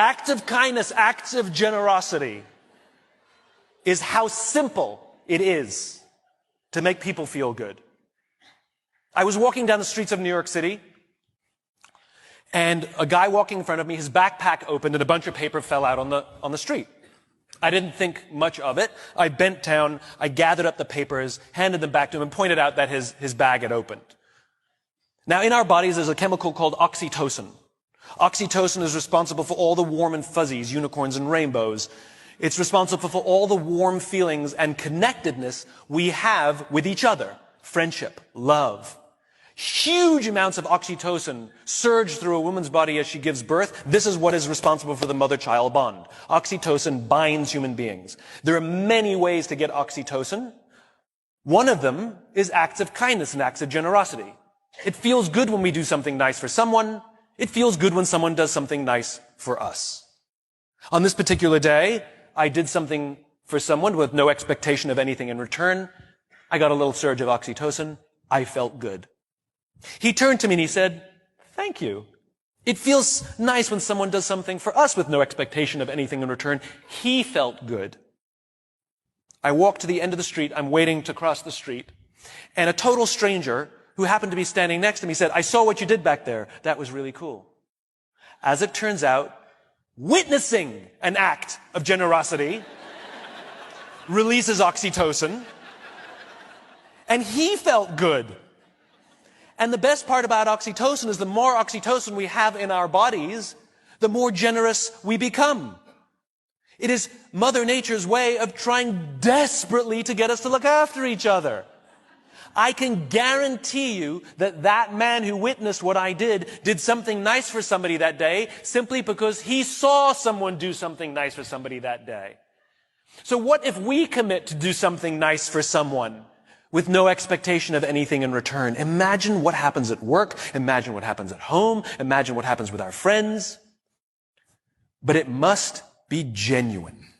Acts of kindness, acts of generosity is how simple it is to make people feel good. I was walking down the streets of New York City, and a guy walking in front of me, his backpack opened and a bunch of paper fell out on the street. I didn't think much of it. I bent down, I gathered up the papers, handed them back to him, and pointed out that his bag had opened. Now, in our bodies, there's a chemical called oxytocin. Oxytocin is responsible for all the warm and fuzzies, unicorns and rainbows. It's responsible for all the warm feelings and connectedness we have with each other. Friendship, love. Huge amounts of oxytocin surge through a woman's body as she gives birth. This is what is responsible for the mother-child bond. Oxytocin binds human beings. There are many ways to get oxytocin. One of them is acts of kindness and acts of generosity. It feels good when we do something nice for someone. It feels good when someone does something nice for us. On this particular day, I did something for someone with no expectation of anything in return. I got a little surge of oxytocin. I felt good. He turned to me and he said, "Thank you. It feels nice when someone does something for us with no expectation of anything in return." He felt good. I walked to the end of the street. I'm waiting to cross the street. And a total stranger who happened to be standing next to me said, "I saw what you did back there. That was really cool." As it turns out, witnessing an act of generosity releases oxytocin. And he felt good. And the best part about oxytocin is the more oxytocin we have in our bodies, the more generous we become. It is Mother Nature's way of trying desperately to get us to look after each other. I can guarantee you that that man who witnessed what I did something nice for somebody that day simply because he saw someone do something nice for somebody that day. So what if we commit to do something nice for someone with no expectation of anything in return? Imagine what happens at work. Imagine what happens at home. Imagine what happens with our friends. But it must be genuine.